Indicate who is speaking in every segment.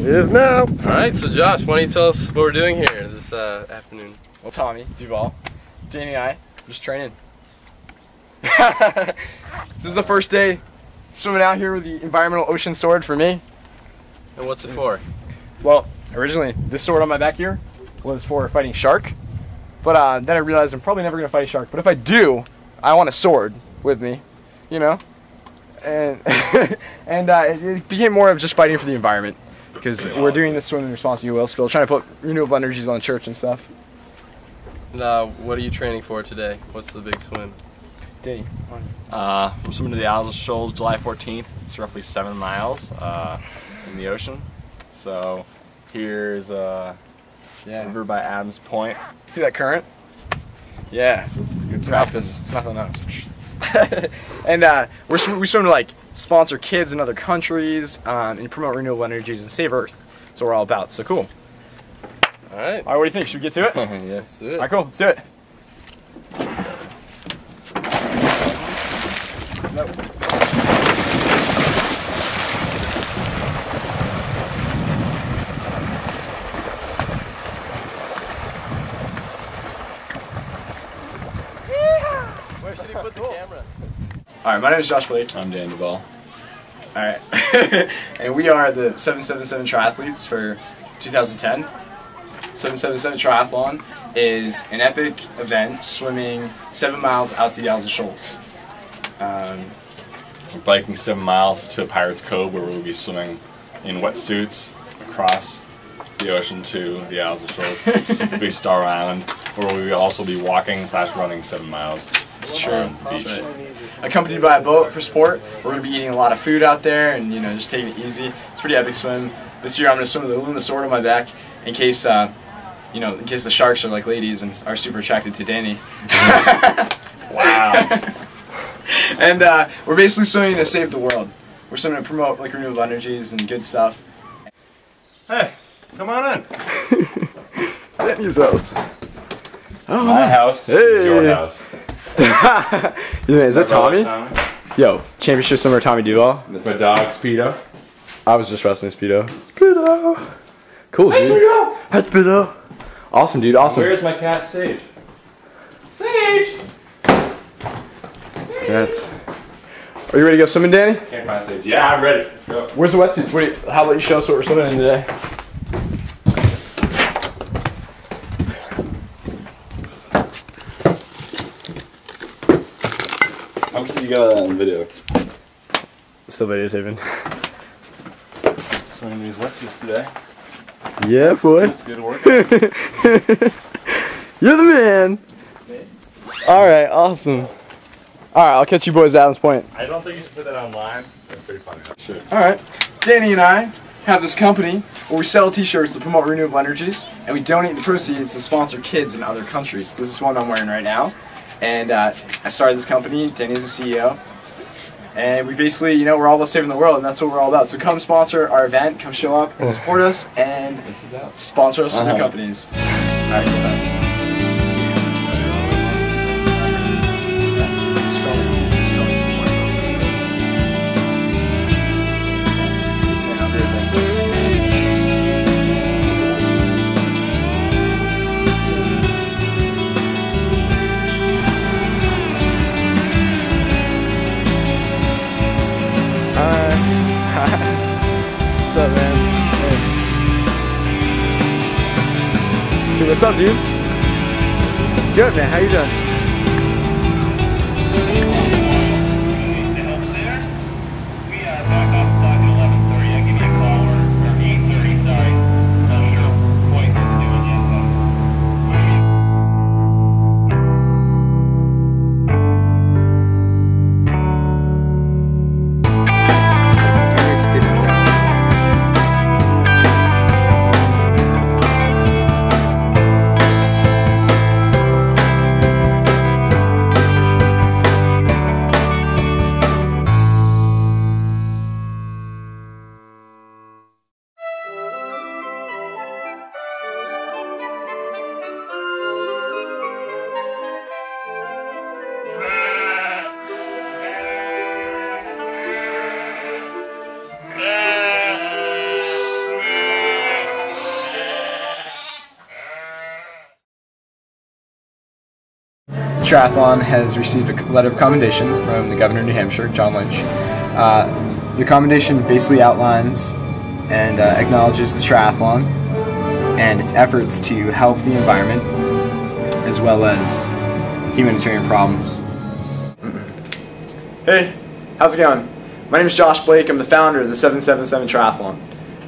Speaker 1: It is now.
Speaker 2: Alright, so Josh, why don't you tell us what we're doing here this afternoon?
Speaker 3: Well, Tommy, Duval, Danny and I are just training. This is the first day swimming out here with the environmental ocean sword for me.
Speaker 2: And what's it for?
Speaker 3: Well, originally, this sword on my back here was for fighting shark. But then I realized I'm probably never going to fight a shark. But if I do, I want a sword with me, you know? And, it became more of just fighting for the environment. Because we're doing this swim in response to oil spill, trying to put renewable energies on church and stuff.
Speaker 2: And what are you training for today? What's the big swim?
Speaker 3: Danny.
Speaker 4: We're swimming to the Isles of Shoals July 14th. It's roughly 7 miles in the ocean. So here's river by Adams Point.
Speaker 3: See that current? Yeah.
Speaker 4: Good
Speaker 3: practice. It's nothing else. And we swim to like sponsor kids in other countries and promote renewable energies and save Earth. That's what we're all about. So cool.
Speaker 2: Alright.
Speaker 3: Alright, what do you think? Should we get to it?
Speaker 2: Yeah, let's do it.
Speaker 3: Alright, cool. Let's do it.
Speaker 2: Where should he put the camera?
Speaker 3: Alright, my name is Josh Blake.
Speaker 4: I'm Dan Duval.
Speaker 3: Alright. And we are the 777 triathletes for 2010. 777 Triathlon is an epic event swimming 7 miles out to the Isles of Shoals.
Speaker 4: We're biking 7 miles to Pirates Cove, where we'll be swimming in wetsuits across the ocean to the Isles of Shoals, specifically Star Island, where we will also be walking/running 7 miles.
Speaker 3: It's true.
Speaker 4: On the beach.
Speaker 3: That's right. Accompanied by a boat for sport. We're going to be eating a lot of food out there and just taking it easy. It's a pretty epic swim. This year I'm going to swim with the aluminum sword on my back in case in case the sharks are like ladies and are super attracted to Danny.
Speaker 4: Wow.
Speaker 3: And we're basically swimming to save the world. We're swimming to promote like renewable energies and good stuff.
Speaker 4: Hey, come on in.
Speaker 3: Danny's house. Oh,
Speaker 4: My house is your house.
Speaker 3: Is that Tommy? Yo, championship swimmer Tommy Duval.
Speaker 4: That's my dog, Speedo.
Speaker 3: I was just wrestling Speedo. Speedo. Cool, dude. Hi, Speedo. Awesome, dude. Awesome.
Speaker 4: Where's my cat, Sage? Sage!
Speaker 3: Congrats. Are you ready to go swimming, Danny?
Speaker 4: Can't find Sage. Yeah, I'm ready. Let's go.
Speaker 3: Where's the wetsuits? How about you show us what we're swimming in today?
Speaker 4: How much did you get out of that on video?
Speaker 3: Still videotaping.
Speaker 4: Swimming these wetsuits today.
Speaker 3: Yeah, boy.
Speaker 4: That's good workout.
Speaker 3: You're the man. Alright, awesome. Alright, I'll catch you boys at Adams Point.
Speaker 4: I don't think you should put that online. That's pretty funny. Sure.
Speaker 3: Alright, Danny and I have this company where we sell t-shirts to promote renewable energies, and we donate the proceeds to sponsor kids in other countries. This is one I'm wearing right now. And I started this company. Danny's the CEO. And we basically, we're all about saving the world, and that's what we're all about. So come sponsor our event, come show up and support us, and sponsor us with your companies. Alright, go ahead. What's up, man? Hey. What's up, dude? Good, man. How you doing? triathlon has received a letter of commendation from the Governor of New Hampshire, John Lynch. The commendation basically outlines and acknowledges the triathlon and its efforts to help the environment as well as humanitarian problems.
Speaker 1: Hey, how's it going? My name is Josh Blake. I'm the founder of the 777 Triathlon,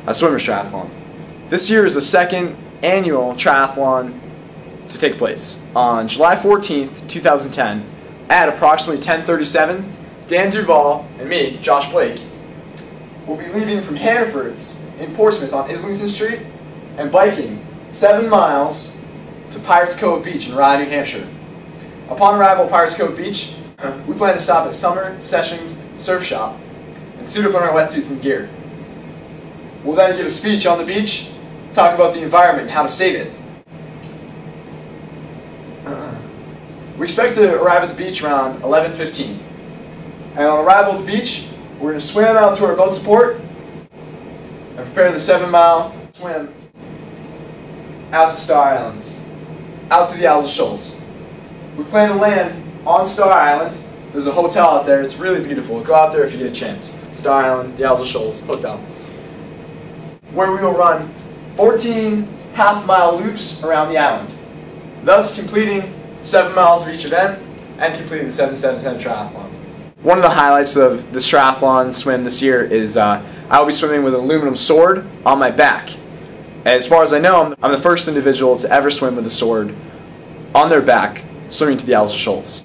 Speaker 1: a swimmer's triathlon. This year is the second annual triathlon to take place. On July 14th, 2010, at approximately 10:37, Dan Duvall and me, Josh Blake, will be leaving from Hannaford's in Portsmouth on Islington Street and biking 7 miles to Pirates Cove Beach in Rye, New Hampshire. Upon arrival at Pirates Cove Beach, we plan to stop at Summer Sessions Surf Shop and suit up in our wetsuits and gear. We'll then give a speech on the beach, talk about the environment and how to save it. We expect to arrive at the beach around 11:15. And on arrival at the beach, we're going to swim out to our boat support and prepare the 7-mile swim out to Star Islands, out to the Isles of Shoals. We plan to land on Star Island. There's a hotel out there. It's really beautiful. Go out there if you get a chance. Star Island, the Isles of Shoals, hotel. Where we will run 14 half-mile loops around the island, thus completing 7 miles of each event and completing the 777 Triathlon. One of the highlights of this triathlon swim this year is I will be swimming with an aluminum sword on my back. As far as I know, I'm the first individual to ever swim with a sword on their back, swimming to the Isles of Shoals.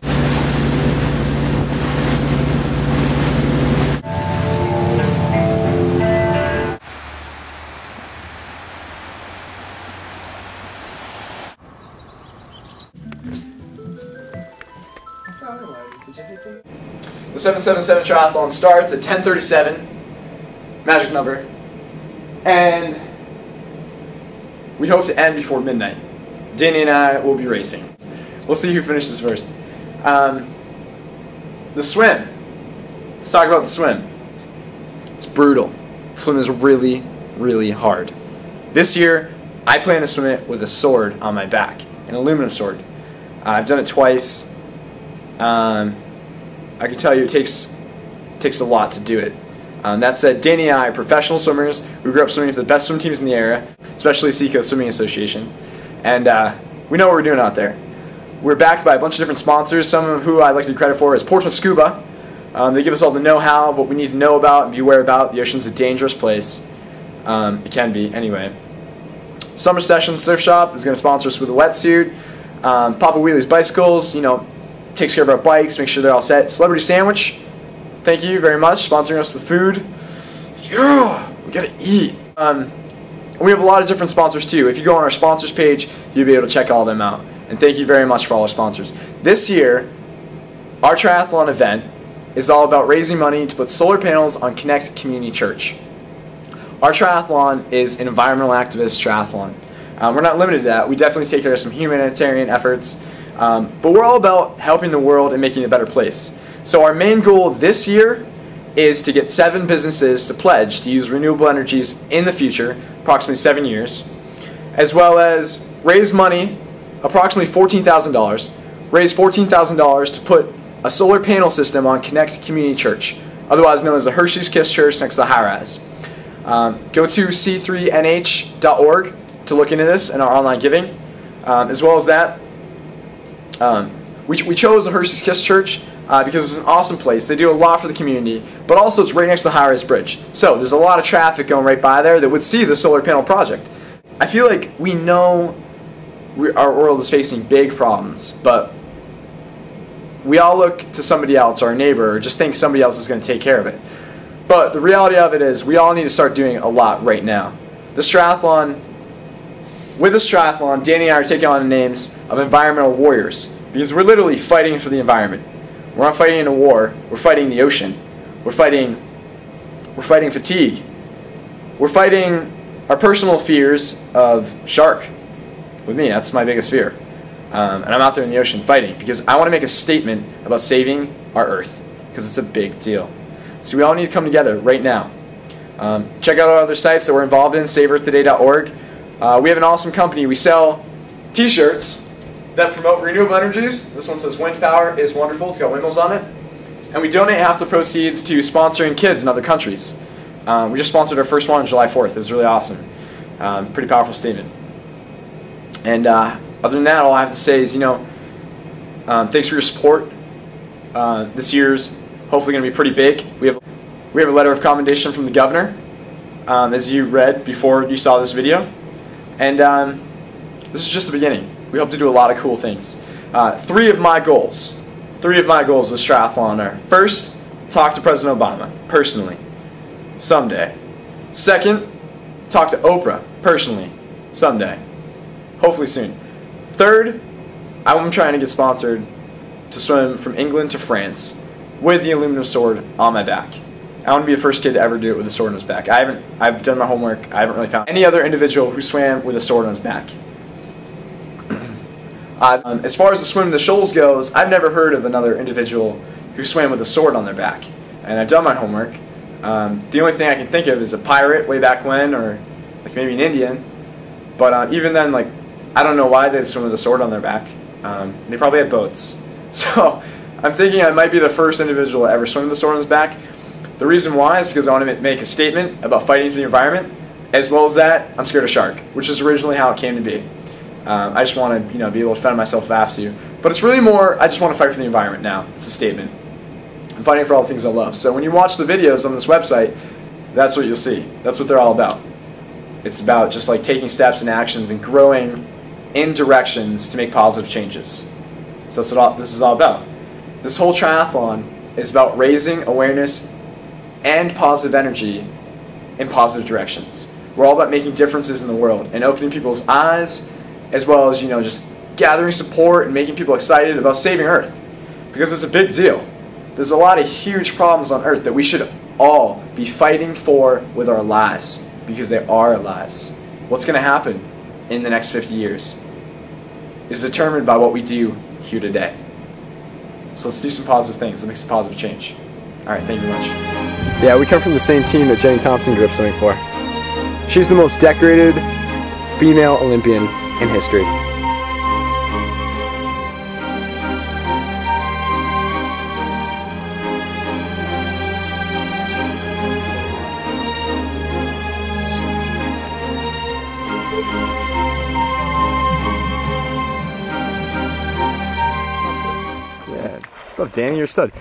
Speaker 1: The 777 Triathlon starts at 10:37, magic number, and we hope to end before midnight. Danny and I will be racing. We'll see who finishes first. The swim. Let's talk about the swim. It's brutal. The swim is really, really hard. This year, I plan to swim it with a sword on my back, an aluminum sword. I've done it twice. I can tell you it takes a lot to do it. That said, Danny and I are professional swimmers who grew up swimming for the best swim teams in the area, especially Seacoast Swimming Association, and we know what we're doing out there. We're backed by a bunch of different sponsors, some of who I'd like to give credit for is Portsmouth Scuba. They give us all the know-how of what we need to know about and be aware about. The ocean's a dangerous place. It can be, anyway. Summer Sessions Surf Shop is going to sponsor us with a wetsuit. Papa Wheelie's Bicycles, takes care of our bikes, make sure they're all set. Celebrity Sandwich, thank you very much, sponsoring us with food. Yeah, we gotta eat. We have a lot of different sponsors too. If you go on our sponsors page, you'll be able to check all of them out. And thank you very much for all our sponsors. This year, our triathlon event is all about raising money to put solar panels on Connect Community Church. Our triathlon is an environmental activist triathlon. We're not limited to that. We definitely take care of some humanitarian efforts. But we're all about helping the world and making it a better place. So our main goal this year is to get 7 businesses to pledge to use renewable energies in the future, approximately 7 years, as well as raise money, approximately $14,000, raise $14,000 to put a solar panel system on Connect Community Church, otherwise known as the Hershey's Kiss Church next to the high-rise. Go to c3nh.org to look into this and our online giving. As well as that, we chose the Hershey's Kiss Church because it's an awesome place. They do a lot for the community, but also it's right next to the high-rise bridge. So there's a lot of traffic going right by there that would see the solar panel project. I feel like we know our world is facing big problems, but we all look to somebody else, our neighbor, or just think somebody else is going to take care of it. But the reality of it is we all need to start doing a lot right now. With this triathlon, Danny and I are taking on the names of environmental warriors because we're literally fighting for the environment. We're not fighting in a war. We're fighting the ocean. We're fighting fatigue. We're fighting our personal fears of shark. With me, that's my biggest fear. And I'm out there in the ocean fighting because I want to make a statement about saving our Earth because it's a big deal. So we all need to come together right now. Check out our other sites that we're involved in, saveearthtoday.org. We have an awesome company. We sell t-shirts that promote renewable energies. This one says wind power is wonderful. It's got windmills on it. And we donate half the proceeds to sponsoring kids in other countries. We just sponsored our first one on July 4th. It was really awesome. Pretty powerful statement. And other than that, all I have to say is, thanks for your support. This year's hopefully going to be pretty big. We have a letter of commendation from the governor, as you read before you saw this video. And this is just the beginning. We hope to do a lot of cool things. Three of my goals with this triathlon are: first, talk to President Obama personally, someday. Second, talk to Oprah personally, someday. Hopefully soon. Third, I'm trying to get sponsored to swim from England to France with the aluminum sword on my back. I want to be the first kid to ever do it with a sword on his back. I've done my homework. I haven't really found any other individual who swam with a sword on his back. As far as the swim in the shoals goes, I've never heard of another individual who swam with a sword on their back. And I've done my homework. The only thing I can think of is a pirate way back when, or like maybe an Indian. But even then, like, I don't know why they'd swim with a sword on their back. They probably had boats. So I'm thinking I might be the first individual to ever swim with a sword on his back. The reason why is because I want to make a statement about fighting for the environment, as well as that I'm scared of shark, which is originally how it came to be. I just want to be able to defend myself if I have to. But it's really more, I just want to fight for the environment now. It's a statement. I'm fighting for all the things I love. So when you watch the videos on this website, that's what you'll see. That's what they're all about. It's about just like taking steps and actions and growing in directions to make positive changes. So that's what this is all about. This whole triathlon is about raising awareness and positive energy in positive directions. We're all about making differences in the world and opening people's eyes, as well as just gathering support and making people excited about saving Earth, because it's a big deal. There's a lot of huge problems on Earth that we should all be fighting for with our lives, because they are our lives. What's going to happen in the next 50 years is determined by what we do here today. So let's do some positive things. Let's make some positive change. All right, thank you very much. Yeah, we come from the same team that Jenny Thompson grew up swimming for. She's the most decorated female Olympian in history. Yeah. What's up, Danny? You're a stud.